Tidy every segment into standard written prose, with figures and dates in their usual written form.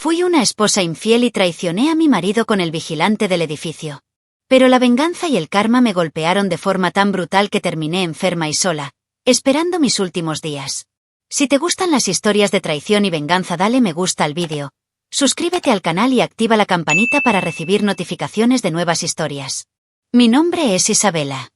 Fui una esposa infiel y traicioné a mi marido con el vigilante del edificio. Pero la venganza y el karma me golpearon de forma tan brutal que terminé enferma y sola, esperando mis últimos días. Si te gustan las historias de traición y venganza, dale me gusta al vídeo, suscríbete al canal y activa la campanita para recibir notificaciones de nuevas historias. Mi nombre es Isabela.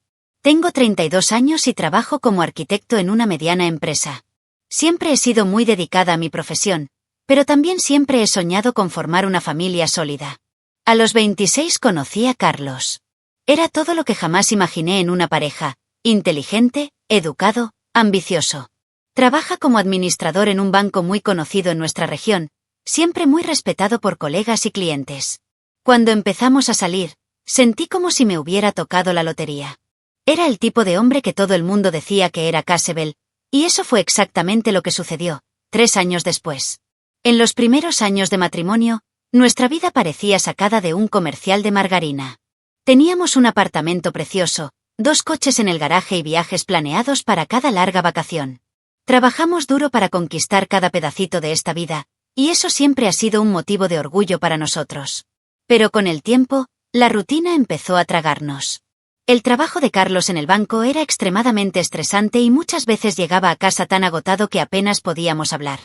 Tengo 32 años y trabajo como arquitecto en una mediana empresa. Siempre he sido muy dedicada a mi profesión, pero también siempre he soñado con formar una familia sólida. A los 26 conocí a Carlos. Era todo lo que jamás imaginé en una pareja: inteligente, educado, ambicioso. Trabaja como administrador en un banco muy conocido en nuestra región, siempre muy respetado por colegas y clientes. Cuando empezamos a salir, sentí como si me hubiera tocado la lotería. Era el tipo de hombre que todo el mundo decía que era Casebel, y eso fue exactamente lo que sucedió, 3 años después. En los primeros años de matrimonio, nuestra vida parecía sacada de un comercial de margarina. Teníamos un apartamento precioso, 2 coches en el garaje y viajes planeados para cada larga vacación. Trabajamos duro para conquistar cada pedacito de esta vida, y eso siempre ha sido un motivo de orgullo para nosotros. Pero con el tiempo, la rutina empezó a tragarnos. El trabajo de Carlos en el banco era extremadamente estresante y muchas veces llegaba a casa tan agotado que apenas podíamos hablar.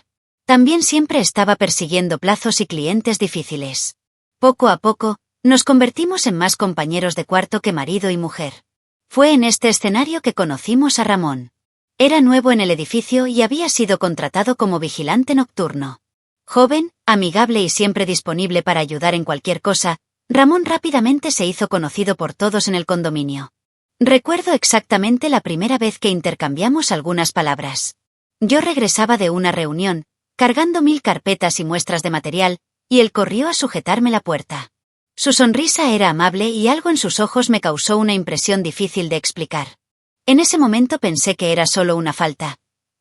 También siempre estaba persiguiendo plazos y clientes difíciles. Poco a poco, nos convertimos en más compañeros de cuarto que marido y mujer. Fue en este escenario que conocimos a Ramón. Era nuevo en el edificio y había sido contratado como vigilante nocturno. Joven, amigable y siempre disponible para ayudar en cualquier cosa, Ramón rápidamente se hizo conocido por todos en el condominio. Recuerdo exactamente la primera vez que intercambiamos algunas palabras. Yo regresaba de una reunión, cargando 1000 carpetas y muestras de material, y él corrió a sujetarme la puerta. Su sonrisa era amable y algo en sus ojos me causó una impresión difícil de explicar. En ese momento pensé que era solo una falta,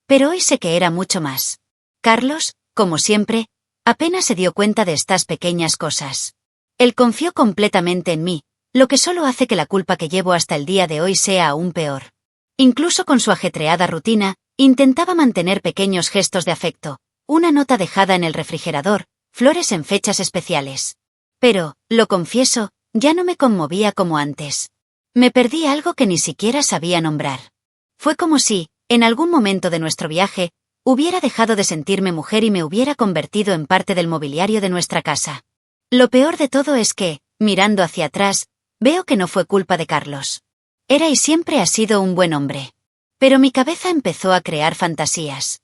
pero hoy sé que era mucho más. Carlos, como siempre, apenas se dio cuenta de estas pequeñas cosas. Él confió completamente en mí, lo que solo hace que la culpa que llevo hasta el día de hoy sea aún peor. Incluso con su ajetreada rutina, intentaba mantener pequeños gestos de afecto, una nota dejada en el refrigerador, flores en fechas especiales. Pero, lo confieso, ya no me conmovía como antes. Me perdí algo que ni siquiera sabía nombrar. Fue como si, en algún momento de nuestro viaje, hubiera dejado de sentirme mujer y me hubiera convertido en parte del mobiliario de nuestra casa. Lo peor de todo es que, mirando hacia atrás, veo que no fue culpa de Carlos. Era y siempre ha sido un buen hombre. Pero mi cabeza empezó a crear fantasías.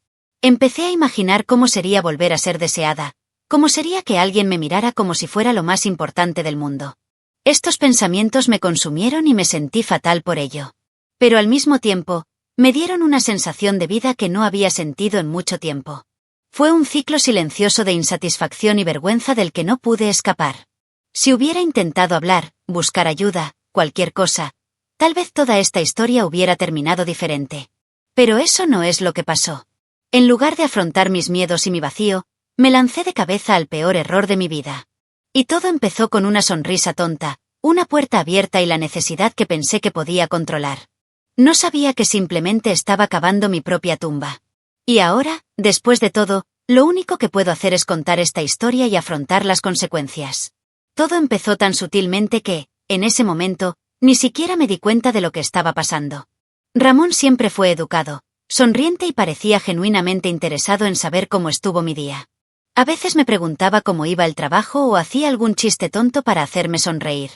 Empecé a imaginar cómo sería volver a ser deseada, cómo sería que alguien me mirara como si fuera lo más importante del mundo. Estos pensamientos me consumieron y me sentí fatal por ello. Pero al mismo tiempo, me dieron una sensación de vida que no había sentido en mucho tiempo. Fue un ciclo silencioso de insatisfacción y vergüenza del que no pude escapar. Si hubiera intentado hablar, buscar ayuda, cualquier cosa, tal vez toda esta historia hubiera terminado diferente. Pero eso no es lo que pasó. En lugar de afrontar mis miedos y mi vacío, me lancé de cabeza al peor error de mi vida. Y todo empezó con una sonrisa tonta, una puerta abierta y la necesidad que pensé que podía controlar. No sabía que simplemente estaba cavando mi propia tumba. Y ahora, después de todo, lo único que puedo hacer es contar esta historia y afrontar las consecuencias. Todo empezó tan sutilmente que, en ese momento, ni siquiera me di cuenta de lo que estaba pasando. Ramón siempre fue educado, sonriente y parecía genuinamente interesado en saber cómo estuvo mi día. A veces me preguntaba cómo iba el trabajo o hacía algún chiste tonto para hacerme sonreír.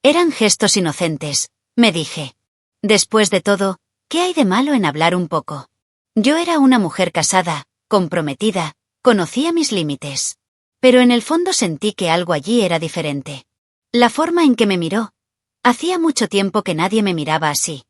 Eran gestos inocentes, me dije. Después de todo, ¿qué hay de malo en hablar un poco? Yo era una mujer casada, comprometida, conocía mis límites. Pero en el fondo sentí que algo allí era diferente. La forma en que me miró. Hacía mucho tiempo que nadie me miraba así.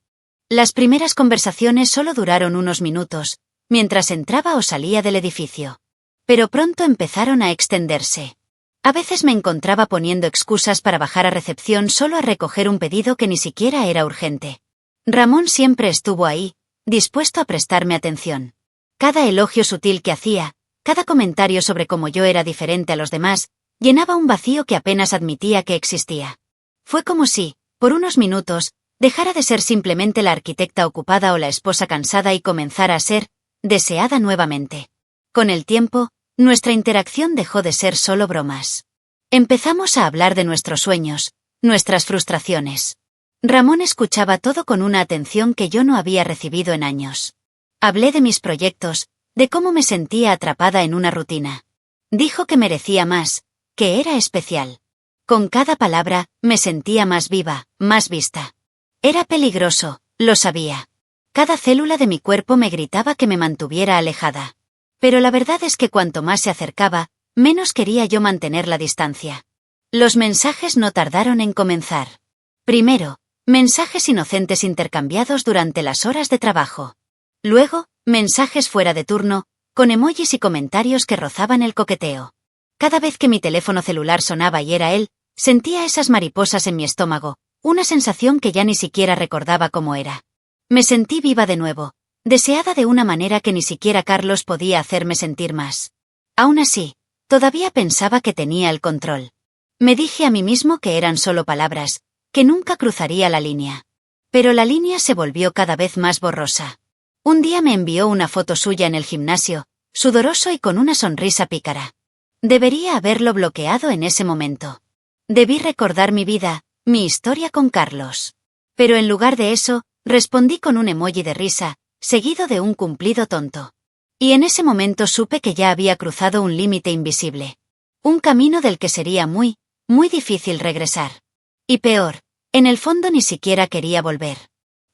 Las primeras conversaciones solo duraron unos minutos, mientras entraba o salía del edificio. Pero pronto empezaron a extenderse. A veces me encontraba poniendo excusas para bajar a recepción solo a recoger un pedido que ni siquiera era urgente. Ramón siempre estuvo ahí, dispuesto a prestarme atención. Cada elogio sutil que hacía, cada comentario sobre cómo yo era diferente a los demás, llenaba un vacío que apenas admitía que existía. Fue como si, por unos minutos, dejara de ser simplemente la arquitecta ocupada o la esposa cansada y comenzara a ser deseada nuevamente. Con el tiempo, Nuestra interacción dejó de ser solo bromas. Empezamos a hablar de nuestros sueños, nuestras frustraciones. Ramón escuchaba todo con una atención que yo no había recibido en años. Hablé de mis proyectos, de cómo me sentía atrapada en una rutina. Dijo que merecía más, que era especial. Con cada palabra, me sentía más viva, más vista. Era peligroso, lo sabía. Cada célula de mi cuerpo me gritaba que me mantuviera alejada. Pero la verdad es que cuanto más se acercaba, menos quería yo mantener la distancia. Los mensajes no tardaron en comenzar. Primero, mensajes inocentes intercambiados durante las horas de trabajo. Luego, mensajes fuera de turno, con emojis y comentarios que rozaban el coqueteo. Cada vez que mi teléfono celular sonaba y era él, sentía esas mariposas en mi estómago, una sensación que ya ni siquiera recordaba cómo era. Me sentí viva de nuevo, deseada de una manera que ni siquiera Carlos podía hacerme sentir más. Aún así, todavía pensaba que tenía el control. Me dije a mí mismo que eran solo palabras, que nunca cruzaría la línea. Pero la línea se volvió cada vez más borrosa. Un día me envió una foto suya en el gimnasio, sudoroso y con una sonrisa pícara. Debería haberlo bloqueado en ese momento. Debí recordar mi vida, mi historia con Carlos. Pero en lugar de eso, respondí con un emoji de risa, seguido de un cumplido tonto. Y en ese momento supe que ya había cruzado un límite invisible. Un camino del que sería muy, muy difícil regresar. Y peor, en el fondo ni siquiera quería volver.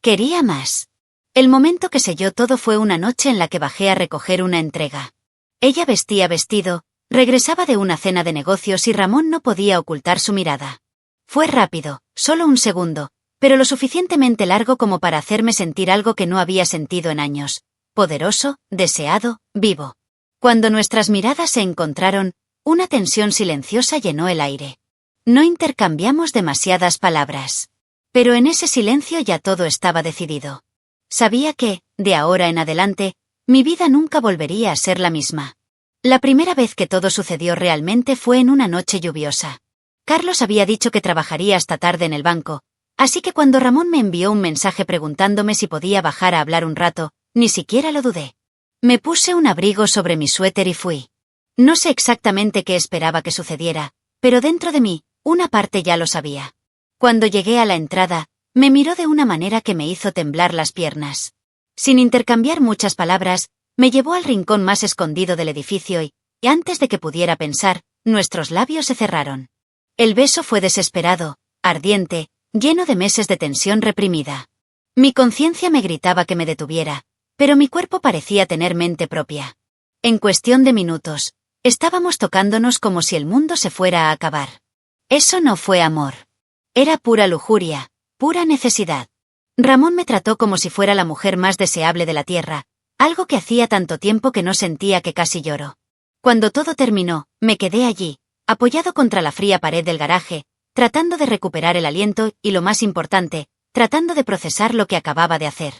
Quería más. El momento que selló todo fue una noche en la que bajé a recoger una entrega. Ella vestía vestido, regresaba de una cena de negocios y Ramón no podía ocultar su mirada. Fue rápido, solo un segundo, pero lo suficientemente largo como para hacerme sentir algo que no había sentido en años. Poderoso, deseado, vivo. Cuando nuestras miradas se encontraron, una tensión silenciosa llenó el aire. No intercambiamos demasiadas palabras. Pero en ese silencio ya todo estaba decidido. Sabía que, de ahora en adelante, mi vida nunca volvería a ser la misma. La primera vez que todo sucedió realmente fue en una noche lluviosa. Carlos había dicho que trabajaría hasta tarde en el banco, así que cuando Ramón me envió un mensaje preguntándome si podía bajar a hablar un rato, ni siquiera lo dudé. Me puse un abrigo sobre mi suéter y fui. No sé exactamente qué esperaba que sucediera, pero dentro de mí, una parte ya lo sabía. Cuando llegué a la entrada, me miró de una manera que me hizo temblar las piernas. Sin intercambiar muchas palabras, me llevó al rincón más escondido del edificio y antes de que pudiera pensar, nuestros labios se cerraron. El beso fue desesperado, ardiente, lleno de meses de tensión reprimida. Mi conciencia me gritaba que me detuviera, pero mi cuerpo parecía tener mente propia. En cuestión de minutos, estábamos tocándonos como si el mundo se fuera a acabar. Eso no fue amor. Era pura lujuria, pura necesidad. Ramón me trató como si fuera la mujer más deseable de la tierra, algo que hacía tanto tiempo que no sentía que casi lloro. Cuando todo terminó, me quedé allí, apoyado contra la fría pared del garaje, tratando de recuperar el aliento y, lo más importante, tratando de procesar lo que acababa de hacer.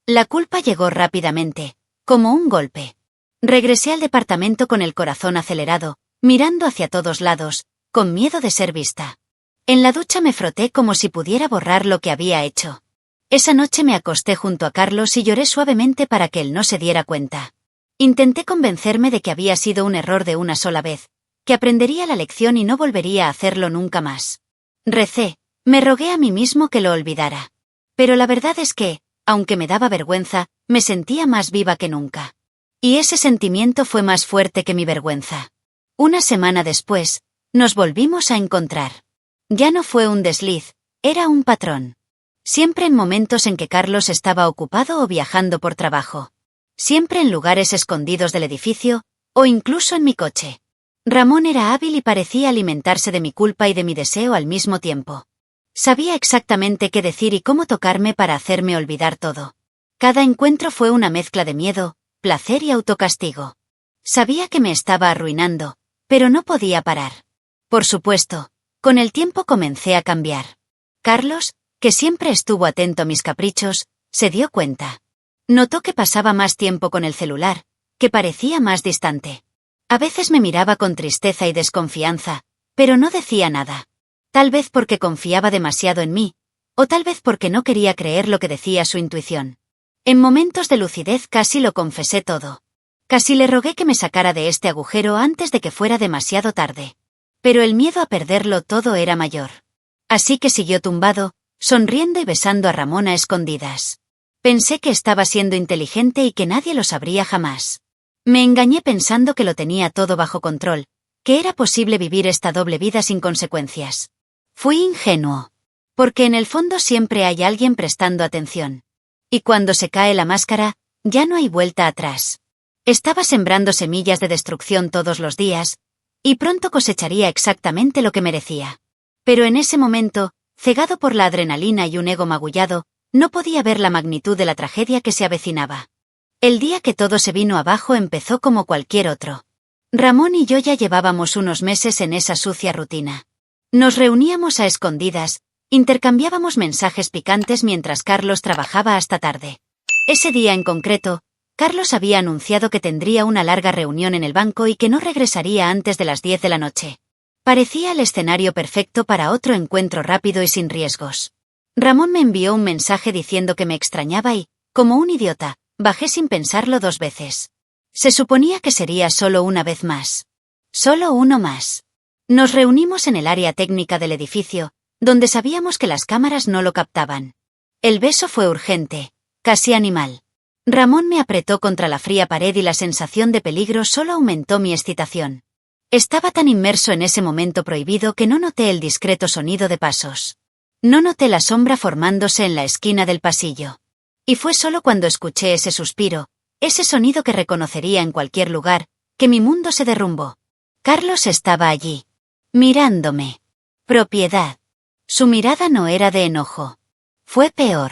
La culpa llegó rápidamente, como un golpe. Regresé al departamento con el corazón acelerado, mirando hacia todos lados, con miedo de ser vista. En la ducha me froté como si pudiera borrar lo que había hecho. Esa noche me acosté junto a Carlos y lloré suavemente para que él no se diera cuenta. Intenté convencerme de que había sido un error de una sola vez, que aprendería la lección y no volvería a hacerlo nunca más. Recé, me rogué a mí mismo que lo olvidara. Pero la verdad es que, aunque me daba vergüenza, me sentía más viva que nunca. Y ese sentimiento fue más fuerte que mi vergüenza. Una semana después, nos volvimos a encontrar. Ya no fue un desliz, era un patrón. Siempre en momentos en que Carlos estaba ocupado o viajando por trabajo. Siempre en lugares escondidos del edificio, o incluso en mi coche. Ramón era hábil y parecía alimentarse de mi culpa y de mi deseo al mismo tiempo. Sabía exactamente qué decir y cómo tocarme para hacerme olvidar todo. Cada encuentro fue una mezcla de miedo, placer y autocastigo. Sabía que me estaba arruinando, pero no podía parar. Por supuesto, con el tiempo comencé a cambiar. Carlos, que siempre estuvo atento a mis caprichos, se dio cuenta. Notó que pasaba más tiempo con el celular, que parecía más distante. A veces me miraba con tristeza y desconfianza, pero no decía nada. Tal vez porque confiaba demasiado en mí, o tal vez porque no quería creer lo que decía su intuición. En momentos de lucidez casi lo confesé todo. Casi le rogué que me sacara de este agujero antes de que fuera demasiado tarde. Pero el miedo a perderlo todo era mayor. Así que siguió tumbado, sonriendo y besando a Ramón a escondidas. Pensé que estaba siendo inteligente y que nadie lo sabría jamás. Me engañé pensando que lo tenía todo bajo control, que era posible vivir esta doble vida sin consecuencias. Fui ingenuo. Porque en el fondo siempre hay alguien prestando atención. Y cuando se cae la máscara, ya no hay vuelta atrás. Estaba sembrando semillas de destrucción todos los días, y pronto cosecharía exactamente lo que merecía. Pero en ese momento, cegado por la adrenalina y un ego magullado, no podía ver la magnitud de la tragedia que se avecinaba. El día que todo se vino abajo empezó como cualquier otro. Ramón y yo ya llevábamos unos meses en esa sucia rutina. Nos reuníamos a escondidas, intercambiábamos mensajes picantes mientras Carlos trabajaba hasta tarde. Ese día en concreto, Carlos había anunciado que tendría una larga reunión en el banco y que no regresaría antes de las 10 de la noche. Parecía el escenario perfecto para otro encuentro rápido y sin riesgos. Ramón me envió un mensaje diciendo que me extrañaba y, como un idiota, bajé sin pensarlo 2 veces. Se suponía que sería solo una vez más. Solo uno más. Nos reunimos en el área técnica del edificio, donde sabíamos que las cámaras no lo captaban. El beso fue urgente, casi animal. Ramón me apretó contra la fría pared y la sensación de peligro solo aumentó mi excitación. Estaba tan inmerso en ese momento prohibido que no noté el discreto sonido de pasos. No noté la sombra formándose en la esquina del pasillo. Y fue solo cuando escuché ese suspiro, ese sonido que reconocería en cualquier lugar, que mi mundo se derrumbó. Carlos estaba allí, mirándome. Propiedad. Su mirada no era de enojo. Fue peor.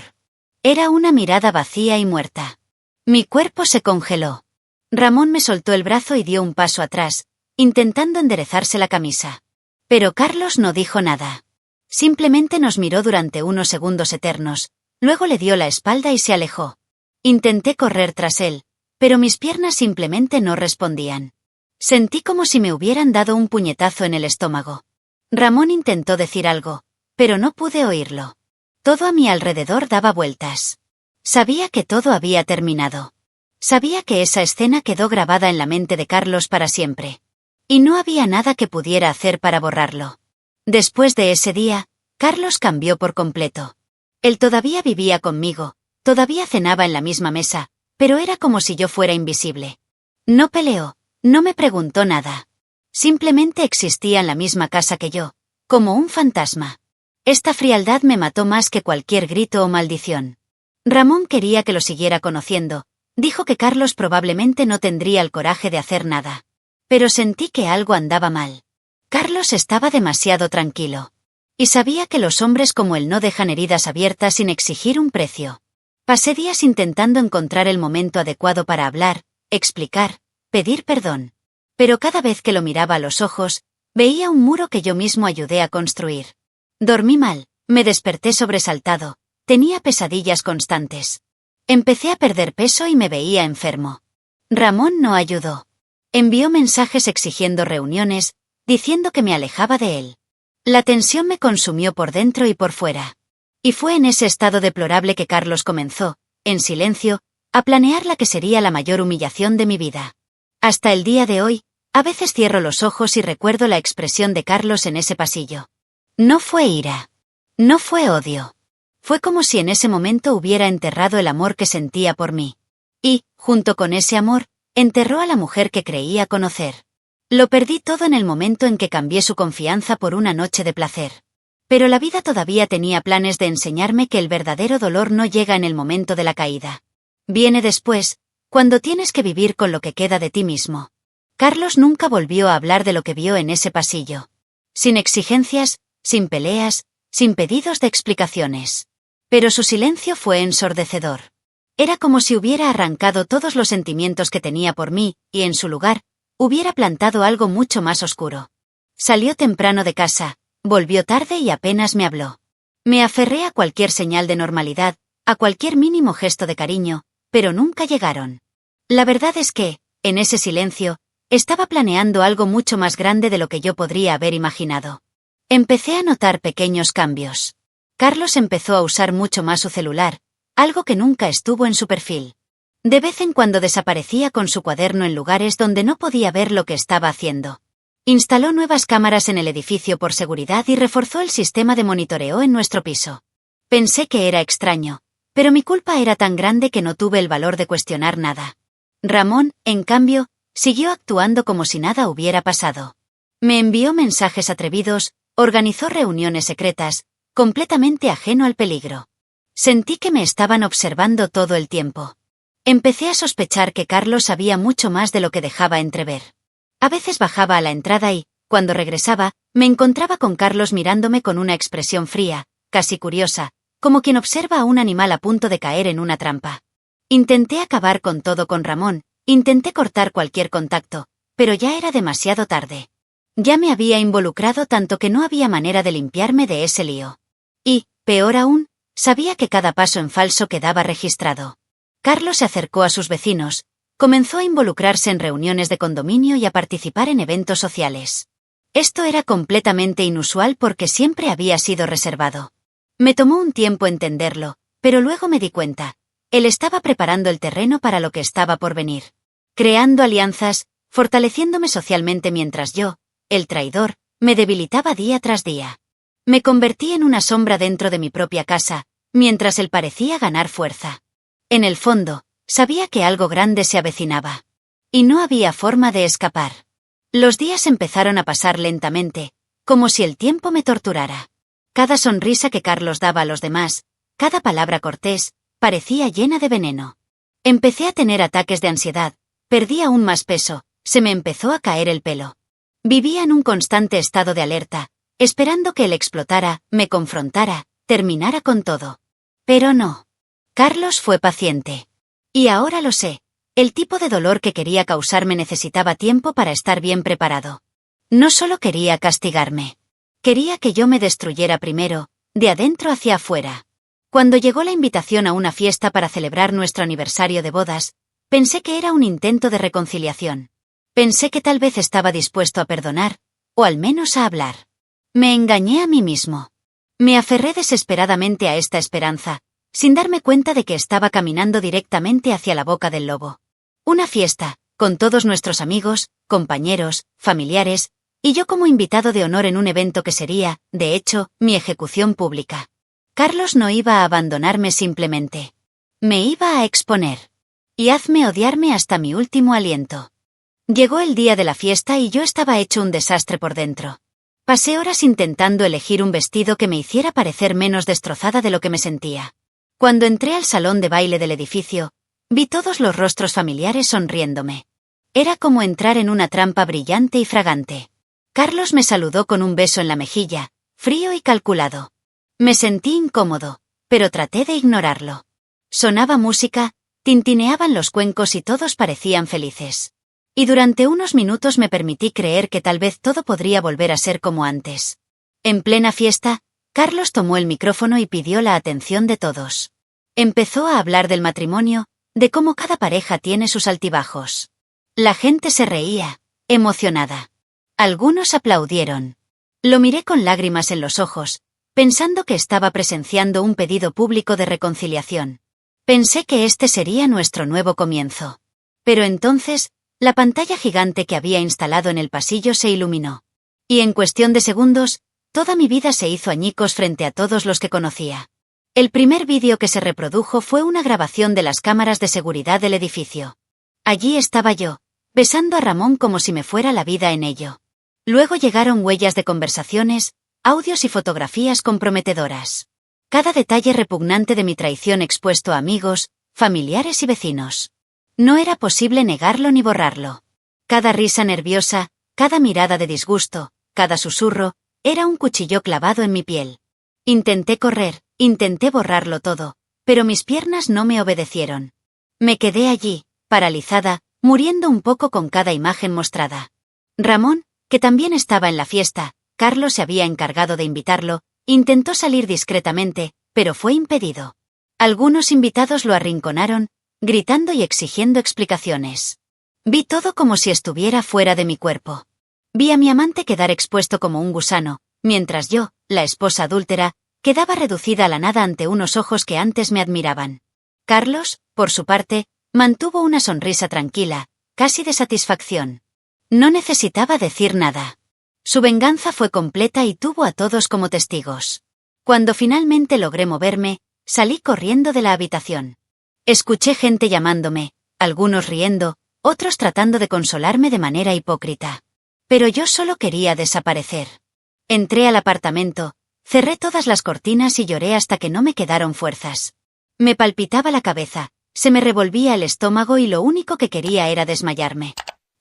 Era una mirada vacía y muerta. Mi cuerpo se congeló. Ramón me soltó el brazo y dio un paso atrás, intentando enderezarse la camisa. Pero Carlos no dijo nada. Simplemente nos miró durante unos segundos eternos, luego le dio la espalda y se alejó. Intenté correr tras él, pero mis piernas simplemente no respondían. Sentí como si me hubieran dado un puñetazo en el estómago. Ramón intentó decir algo, pero no pude oírlo. Todo a mi alrededor daba vueltas. Sabía que todo había terminado. Sabía que esa escena quedó grabada en la mente de Carlos para siempre. Y no había nada que pudiera hacer para borrarlo. Después de ese día, Carlos cambió por completo. Él todavía vivía conmigo, todavía cenaba en la misma mesa, pero era como si yo fuera invisible. No peleó, no me preguntó nada. Simplemente existía en la misma casa que yo, como un fantasma. Esta frialdad me mató más que cualquier grito o maldición. Ramón quería que lo siguiera conociendo, dijo que Carlos probablemente no tendría el coraje de hacer nada. Pero sentí que algo andaba mal. Carlos estaba demasiado tranquilo. Y sabía que los hombres como él no dejan heridas abiertas sin exigir un precio. Pasé días intentando encontrar el momento adecuado para hablar, explicar, pedir perdón. Pero cada vez que lo miraba a los ojos, veía un muro que yo mismo ayudé a construir. Dormí mal, me desperté sobresaltado, tenía pesadillas constantes. Empecé a perder peso y me veía enfermo. Ramón no ayudó. Envió mensajes exigiendo reuniones, diciendo que me alejaba de él. La tensión me consumió por dentro y por fuera. Y fue en ese estado deplorable que Carlos comenzó, en silencio, a planear la que sería la mayor humillación de mi vida. Hasta el día de hoy, a veces cierro los ojos y recuerdo la expresión de Carlos en ese pasillo. No fue ira. No fue odio. Fue como si en ese momento hubiera enterrado el amor que sentía por mí. Y, junto con ese amor, enterró a la mujer que creía conocer. Lo perdí todo en el momento en que cambié su confianza por una noche de placer. Pero la vida todavía tenía planes de enseñarme que el verdadero dolor no llega en el momento de la caída. Viene después, cuando tienes que vivir con lo que queda de ti mismo. Carlos nunca volvió a hablar de lo que vio en ese pasillo. Sin exigencias, sin peleas, sin pedidos de explicaciones. Pero su silencio fue ensordecedor. Era como si hubiera arrancado todos los sentimientos que tenía por mí, y en su lugar, hubiera plantado algo mucho más oscuro. Salió temprano de casa, volvió tarde y apenas me habló. Me aferré a cualquier señal de normalidad, a cualquier mínimo gesto de cariño, pero nunca llegaron. La verdad es que, en ese silencio, estaba planeando algo mucho más grande de lo que yo podría haber imaginado. Empecé a notar pequeños cambios. Carlos empezó a usar mucho más su celular, algo que nunca estuvo en su perfil. De vez en cuando desaparecía con su cuaderno en lugares donde no podía ver lo que estaba haciendo. Instaló nuevas cámaras en el edificio por seguridad y reforzó el sistema de monitoreo en nuestro piso. Pensé que era extraño, pero mi culpa era tan grande que no tuve el valor de cuestionar nada. Ramón, en cambio, siguió actuando como si nada hubiera pasado. Me envió mensajes atrevidos, organizó reuniones secretas, completamente ajeno al peligro. Sentí que me estaban observando todo el tiempo. Empecé a sospechar que Carlos sabía mucho más de lo que dejaba entrever. A veces bajaba a la entrada y, cuando regresaba, me encontraba con Carlos mirándome con una expresión fría, casi curiosa, como quien observa a un animal a punto de caer en una trampa. Intenté acabar con todo con Ramón, intenté cortar cualquier contacto, pero ya era demasiado tarde. Ya me había involucrado tanto que no había manera de limpiarme de ese lío. Y, peor aún, sabía que cada paso en falso quedaba registrado. Carlos se acercó a sus vecinos, comenzó a involucrarse en reuniones de condominio y a participar en eventos sociales. Esto era completamente inusual porque siempre había sido reservado. Me tomó un tiempo entenderlo, pero luego me di cuenta. Él estaba preparando el terreno para lo que estaba por venir. Creando alianzas, fortaleciéndome socialmente mientras yo, el traidor, me debilitaba día tras día. Me convertí en una sombra dentro de mi propia casa, mientras él parecía ganar fuerza. En el fondo, sabía que algo grande se avecinaba. Y no había forma de escapar. Los días empezaron a pasar lentamente, como si el tiempo me torturara. Cada sonrisa que Carlos daba a los demás, cada palabra cortés, parecía llena de veneno. Empecé a tener ataques de ansiedad, perdí aún más peso, se me empezó a caer el pelo. Vivía en un constante estado de alerta, esperando que él explotara, me confrontara, terminara con todo. Pero no. Carlos fue paciente. Y ahora lo sé, el tipo de dolor que quería causarme necesitaba tiempo para estar bien preparado. No solo quería castigarme. Quería que yo me destruyera primero, de adentro hacia afuera. Cuando llegó la invitación a una fiesta para celebrar nuestro aniversario de bodas, pensé que era un intento de reconciliación. Pensé que tal vez estaba dispuesto a perdonar, o al menos a hablar. Me engañé a mí mismo. Me aferré desesperadamente a esta esperanza, sin darme cuenta de que estaba caminando directamente hacia la boca del lobo. Una fiesta, con todos nuestros amigos, compañeros, familiares, y yo como invitado de honor en un evento que sería, de hecho, mi ejecución pública. Carlos no iba a abandonarme simplemente. Me iba a exponer. Y hazme odiarme hasta mi último aliento. Llegó el día de la fiesta y yo estaba hecho un desastre por dentro. Pasé horas intentando elegir un vestido que me hiciera parecer menos destrozada de lo que me sentía. Cuando entré al salón de baile del edificio, vi todos los rostros familiares sonriéndome. Era como entrar en una trampa brillante y fragante. Carlos me saludó con un beso en la mejilla, frío y calculado. Me sentí incómodo, pero traté de ignorarlo. Sonaba música, tintineaban los cuencos y todos parecían felices. Y durante unos minutos me permití creer que tal vez todo podría volver a ser como antes. En plena fiesta, Carlos tomó el micrófono y pidió la atención de todos. Empezó a hablar del matrimonio, de cómo cada pareja tiene sus altibajos. La gente se reía, emocionada. Algunos aplaudieron. Lo miré con lágrimas en los ojos, pensando que estaba presenciando un pedido público de reconciliación. Pensé que este sería nuestro nuevo comienzo. Pero entonces, la pantalla gigante que había instalado en el pasillo se iluminó. Y en cuestión de segundos, toda mi vida se hizo añicos frente a todos los que conocía. El primer vídeo que se reprodujo fue una grabación de las cámaras de seguridad del edificio. Allí estaba yo, besando a Ramón como si me fuera la vida en ello. Luego llegaron huellas de conversaciones, audios y fotografías comprometedoras. Cada detalle repugnante de mi traición expuesto a amigos, familiares y vecinos. No era posible negarlo ni borrarlo. Cada risa nerviosa, cada mirada de disgusto, cada susurro, era un cuchillo clavado en mi piel. Intenté correr, intenté borrarlo todo, pero mis piernas no me obedecieron. Me quedé allí, paralizada, muriendo un poco con cada imagen mostrada. Ramón, que también estaba en la fiesta, Carlos se había encargado de invitarlo, intentó salir discretamente, pero fue impedido. Algunos invitados lo arrinconaron, gritando y exigiendo explicaciones. Vi todo como si estuviera fuera de mi cuerpo. Vi a mi amante quedar expuesto como un gusano, mientras yo, la esposa adúltera, quedaba reducida a la nada ante unos ojos que antes me admiraban. Carlos, por su parte, Mantuvo una sonrisa tranquila, casi de satisfacción. No necesitaba decir nada. Su venganza fue completa y tuvo a todos como testigos. Cuando finalmente logré moverme, salí corriendo de la habitación. Escuché gente llamándome, algunos riendo, otros tratando de consolarme de manera hipócrita. Pero yo solo quería desaparecer. Entré al apartamento, cerré todas las cortinas y lloré hasta que no me quedaron fuerzas. Me palpitaba la cabeza, se me revolvía el estómago y lo único que quería era desmayarme.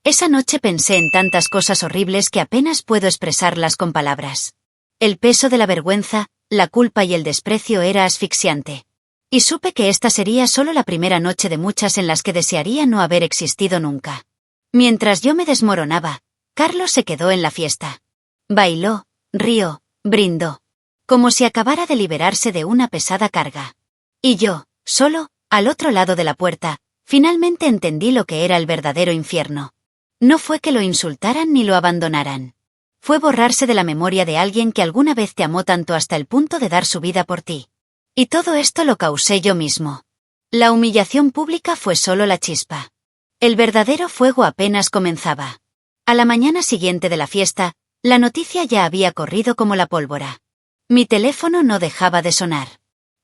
Esa noche pensé en tantas cosas horribles que apenas puedo expresarlas con palabras. El peso de la vergüenza, la culpa y el desprecio era asfixiante. Y supe que esta sería solo la primera noche de muchas en las que desearía no haber existido nunca. Mientras yo me desmoronaba, Carlos se quedó en la fiesta. Bailó, rió, brindó. Como si acabara de liberarse de una pesada carga. Y yo, solo, al otro lado de la puerta, finalmente entendí lo que era el verdadero infierno. No fue que lo insultaran ni lo abandonaran. Fue borrarse de la memoria de alguien que alguna vez te amó tanto hasta el punto de dar su vida por ti. Y todo esto lo causé yo mismo. La humillación pública fue solo la chispa. El verdadero fuego apenas comenzaba. A la mañana siguiente de la fiesta, la noticia ya había corrido como la pólvora. Mi teléfono no dejaba de sonar.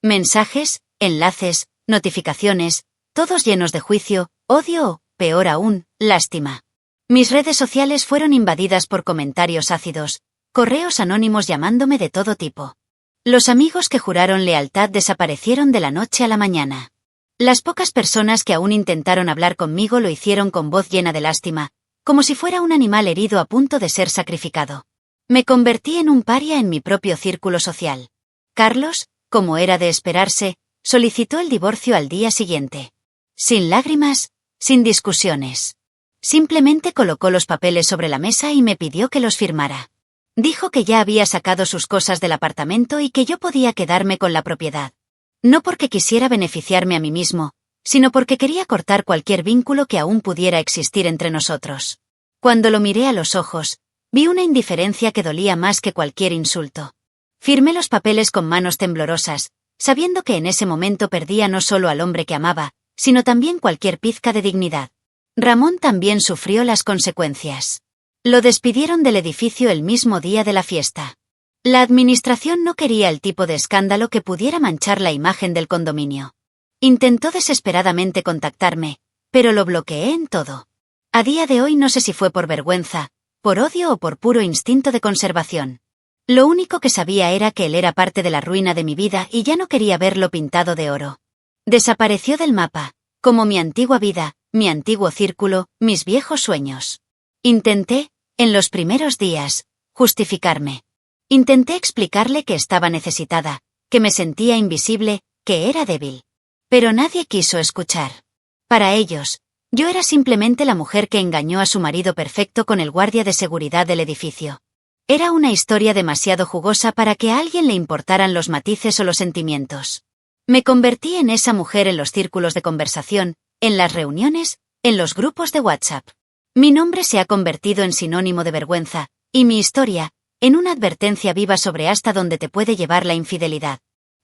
Mensajes, enlaces, notificaciones, todos llenos de juicio, odio o, peor aún, lástima. Mis redes sociales fueron invadidas por comentarios ácidos, correos anónimos llamándome de todo tipo. Los amigos que juraron lealtad desaparecieron de la noche a la mañana. Las pocas personas que aún intentaron hablar conmigo lo hicieron con voz llena de lástima, como si fuera un animal herido a punto de ser sacrificado. Me convertí en un paria en mi propio círculo social. Carlos, como era de esperarse, solicitó el divorcio al día siguiente. Sin lágrimas, sin discusiones. Simplemente colocó los papeles sobre la mesa y me pidió que los firmara. Dijo que ya había sacado sus cosas del apartamento y que yo podía quedarme con la propiedad. No porque quisiera beneficiarme a mí mismo, sino porque quería cortar cualquier vínculo que aún pudiera existir entre nosotros. Cuando lo miré a los ojos, vi una indiferencia que dolía más que cualquier insulto. Firmé los papeles con manos temblorosas, sabiendo que en ese momento perdía no solo al hombre que amaba, sino también cualquier pizca de dignidad. Ramón también sufrió las consecuencias. Lo despidieron del edificio el mismo día de la fiesta. La administración no quería el tipo de escándalo que pudiera manchar la imagen del condominio. Intentó desesperadamente contactarme, pero lo bloqueé en todo. A día de hoy no sé si fue por vergüenza, por odio o por puro instinto de conservación. Lo único que sabía era que él era parte de la ruina de mi vida y ya no quería verlo pintado de oro. Desapareció del mapa, como mi antigua vida, mi antiguo círculo, mis viejos sueños. Intenté, en los primeros días, justificarme. Intenté explicarle que estaba necesitada, que me sentía invisible, que era débil. Pero nadie quiso escuchar. Para ellos, yo era simplemente la mujer que engañó a su marido perfecto con el guardia de seguridad del edificio. Era una historia demasiado jugosa para que a alguien le importaran los matices o los sentimientos. Me convertí en esa mujer en los círculos de conversación, en las reuniones, en los grupos de WhatsApp. Mi nombre se ha convertido en sinónimo de vergüenza, y mi historia, en una advertencia viva sobre hasta dónde te puede llevar la infidelidad.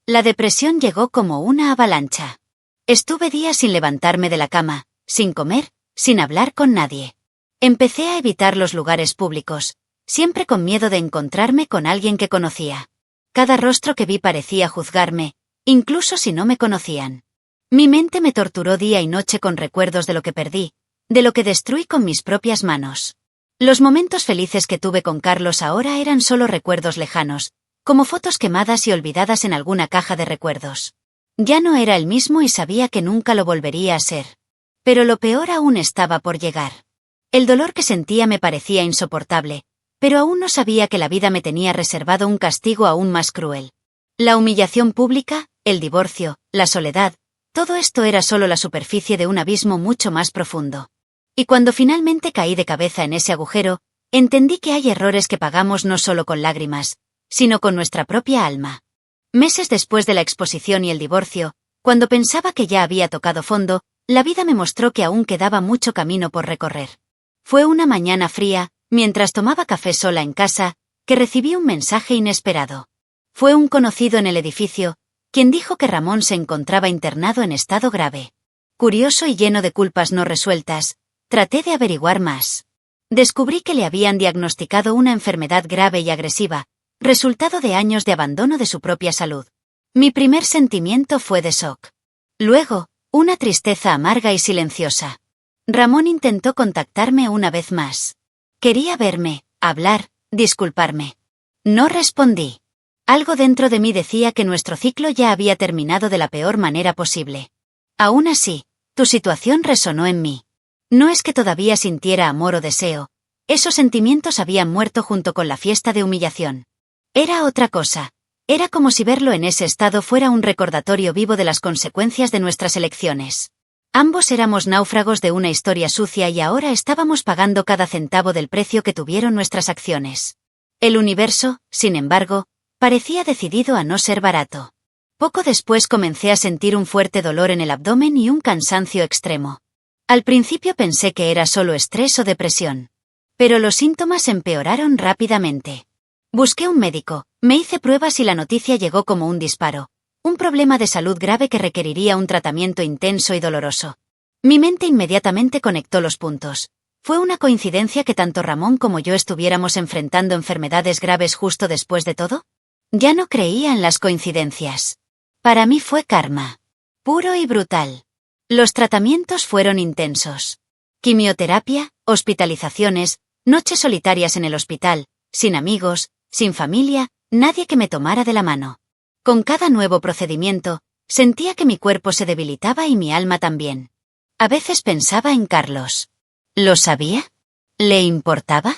La depresión llegó como una avalancha. Estuve días sin levantarme de la cama, sin comer, sin hablar con nadie. Empecé a evitar los lugares públicos, siempre con miedo de encontrarme con alguien que conocía. Cada rostro que vi parecía juzgarme, incluso si no me conocían. Mi mente me torturó día y noche con recuerdos de lo que perdí, de lo que destruí con mis propias manos. Los momentos felices que tuve con Carlos ahora eran solo recuerdos lejanos, como fotos quemadas y olvidadas en alguna caja de recuerdos. Ya no era el mismo y sabía que nunca lo volvería a ser. Pero lo peor aún estaba por llegar. El dolor que sentía me parecía insoportable, pero aún no sabía que la vida me tenía reservado un castigo aún más cruel. La humillación pública, el divorcio, la soledad, todo esto era solo la superficie de un abismo mucho más profundo. Y cuando finalmente caí de cabeza en ese agujero, entendí que hay errores que pagamos no solo con lágrimas, sino con nuestra propia alma. Meses después de la exposición y el divorcio, cuando pensaba que ya había tocado fondo, la vida me mostró que aún quedaba mucho camino por recorrer. Fue una mañana fría, mientras tomaba café sola en casa, que recibí un mensaje inesperado. Fue un conocido en el edificio, quien dijo que Ramón se encontraba internado en estado grave. Curioso y lleno de culpas no resueltas, traté de averiguar más. Descubrí que le habían diagnosticado una enfermedad grave y agresiva, resultado de años de abandono de su propia salud. Mi primer sentimiento fue de shock. Luego, una tristeza amarga y silenciosa. Ramón intentó contactarme una vez más. Quería verme, hablar, disculparme. No respondí. Algo dentro de mí decía que nuestro ciclo ya había terminado de la peor manera posible. Aún así, tu situación resonó en mí. No es que todavía sintiera amor o deseo. Esos sentimientos habían muerto junto con la fiesta de humillación. Era otra cosa. Era como si verlo en ese estado fuera un recordatorio vivo de las consecuencias de nuestras elecciones. Ambos éramos náufragos de una historia sucia y ahora estábamos pagando cada centavo del precio que tuvieron nuestras acciones. El universo, sin embargo, parecía decidido a no ser barato. Poco después comencé a sentir un fuerte dolor en el abdomen y un cansancio extremo. Al principio pensé que era solo estrés o depresión. Pero los síntomas empeoraron rápidamente. Busqué un médico, me hice pruebas y la noticia llegó como un disparo. Un problema de salud grave que requeriría un tratamiento intenso y doloroso. Mi mente inmediatamente conectó los puntos. ¿Fue una coincidencia que tanto Ramón como yo estuviéramos enfrentando enfermedades graves justo después de todo? Ya no creía en las coincidencias. Para mí fue karma. Puro y brutal. Los tratamientos fueron intensos. Quimioterapia, hospitalizaciones, noches solitarias en el hospital, sin amigos, sin familia, nadie que me tomara de la mano. Con cada nuevo procedimiento, sentía que mi cuerpo se debilitaba y mi alma también. A veces pensaba en Carlos. ¿Lo sabía? ¿Le importaba?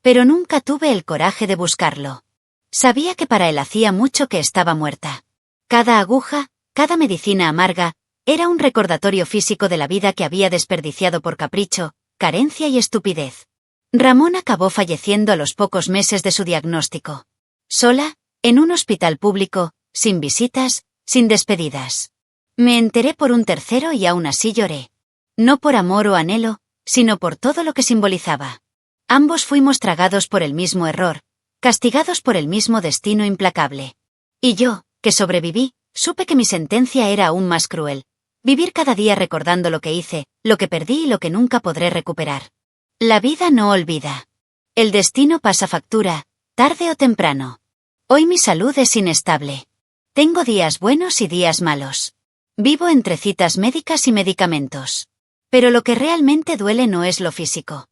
Pero nunca tuve el coraje de buscarlo. Sabía que para él hacía mucho que estaba muerta. Cada aguja, cada medicina amarga, era un recordatorio físico de la vida que había desperdiciado por capricho, carencia y estupidez. Ramón acabó falleciendo a los pocos meses de su diagnóstico. Sola, en un hospital público, sin visitas, sin despedidas. Me enteré por un tercero y aún así lloré. No por amor o anhelo, sino por todo lo que simbolizaba. Ambos fuimos tragados por el mismo error, castigados por el mismo destino implacable. Y yo, que sobreviví, supe que mi sentencia era aún más cruel. Vivir cada día recordando lo que hice, lo que perdí y lo que nunca podré recuperar. La vida no olvida. El destino pasa factura, tarde o temprano. Hoy mi salud es inestable. Tengo días buenos y días malos. Vivo entre citas médicas y medicamentos. Pero lo que realmente duele no es lo físico.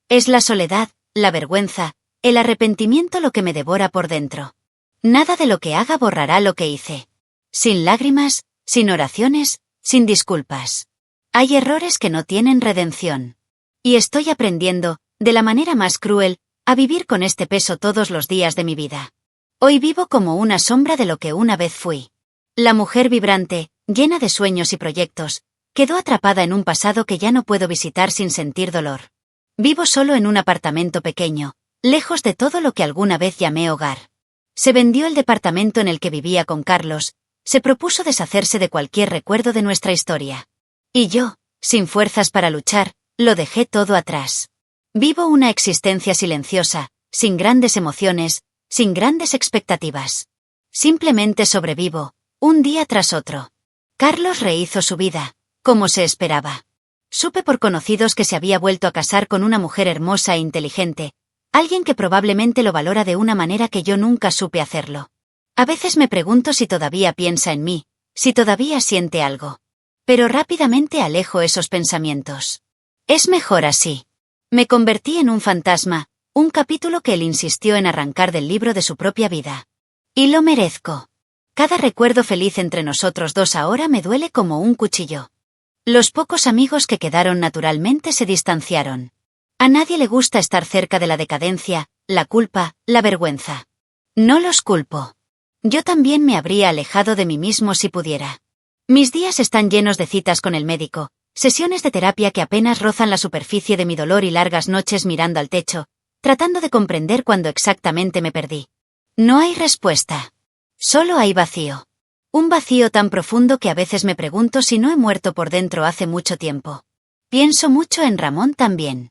Es la soledad, la vergüenza, el arrepentimiento lo que me devora por dentro. Nada de lo que haga borrará lo que hice. Sin lágrimas, sin oraciones, sin disculpas. Hay errores que no tienen redención. Y estoy aprendiendo, de la manera más cruel, a vivir con este peso todos los días de mi vida. Hoy vivo como una sombra de lo que una vez fui. La mujer vibrante, llena de sueños y proyectos, quedó atrapada en un pasado que ya no puedo visitar sin sentir dolor. Vivo solo en un apartamento pequeño, lejos de todo lo que alguna vez llamé hogar. Se vendió el departamento en el que vivía con Carlos, se propuso deshacerse de cualquier recuerdo de nuestra historia. Y yo, sin fuerzas para luchar, lo dejé todo atrás. Vivo una existencia silenciosa, sin grandes emociones, sin grandes expectativas. Simplemente sobrevivo, un día tras otro. Carlos rehizo su vida, como se esperaba. Supe por conocidos que se había vuelto a casar con una mujer hermosa e inteligente, alguien que probablemente lo valora de una manera que yo nunca supe hacerlo. A veces me pregunto si todavía piensa en mí, si todavía siente algo. Pero rápidamente alejo esos pensamientos. Es mejor así. Me convertí en un fantasma, un capítulo que él insistió en arrancar del libro de su propia vida. Y lo merezco. Cada recuerdo feliz entre nosotros dos ahora me duele como un cuchillo. Los pocos amigos que quedaron naturalmente se distanciaron. A nadie le gusta estar cerca de la decadencia, la culpa, la vergüenza. No los culpo. Yo también me habría alejado de mí mismo si pudiera. Mis días están llenos de citas con el médico, sesiones de terapia que apenas rozan la superficie de mi dolor y largas noches mirando al techo, tratando de comprender cuándo exactamente me perdí. No hay respuesta. Solo hay vacío. Un vacío tan profundo que a veces me pregunto si no he muerto por dentro hace mucho tiempo. Pienso mucho en Ramón también.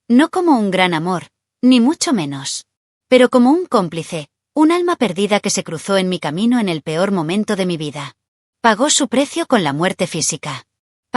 No como un gran amor, ni mucho menos. Pero como un cómplice, un alma perdida que se cruzó en mi camino en el peor momento de mi vida. Pagó su precio con la muerte física.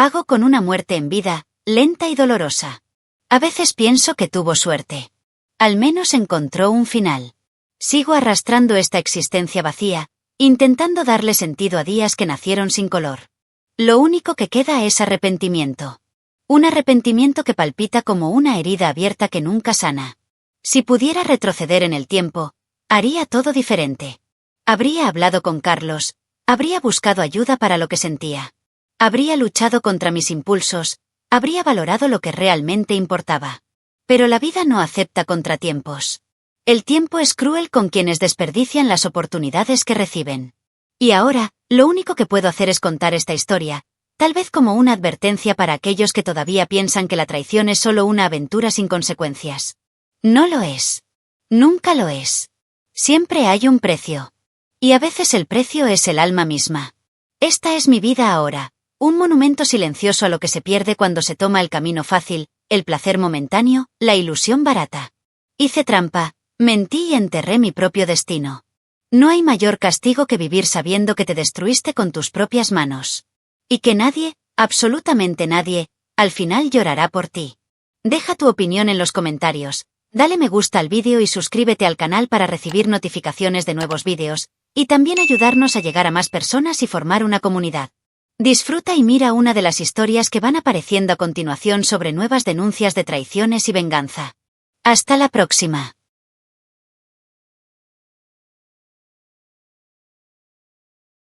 Pago con una muerte en vida, lenta y dolorosa. A veces pienso que tuvo suerte. Al menos encontró un final. Sigo arrastrando esta existencia vacía, intentando darle sentido a días que nacieron sin color. Lo único que queda es arrepentimiento. Un arrepentimiento que palpita como una herida abierta que nunca sana. Si pudiera retroceder en el tiempo, haría todo diferente. Habría hablado con Carlos, habría buscado ayuda para lo que sentía. Habría luchado contra mis impulsos, habría valorado lo que realmente importaba. Pero la vida no acepta contratiempos. El tiempo es cruel con quienes desperdician las oportunidades que reciben. Y ahora, lo único que puedo hacer es contar esta historia, tal vez como una advertencia para aquellos que todavía piensan que la traición es solo una aventura sin consecuencias. No lo es. Nunca lo es. Siempre hay un precio. Y a veces el precio es el alma misma. Esta es mi vida ahora, un monumento silencioso a lo que se pierde cuando se toma el camino fácil, el placer momentáneo, la ilusión barata. Hice trampa, mentí y enterré mi propio destino. No hay mayor castigo que vivir sabiendo que te destruiste con tus propias manos. Y que nadie, absolutamente nadie, al final llorará por ti. Deja tu opinión en los comentarios, dale me gusta al vídeo y suscríbete al canal para recibir notificaciones de nuevos vídeos, y también ayudarnos a llegar a más personas y formar una comunidad. Disfruta y mira una de las historias que van apareciendo a continuación sobre nuevas denuncias de traiciones y venganza. Hasta la próxima.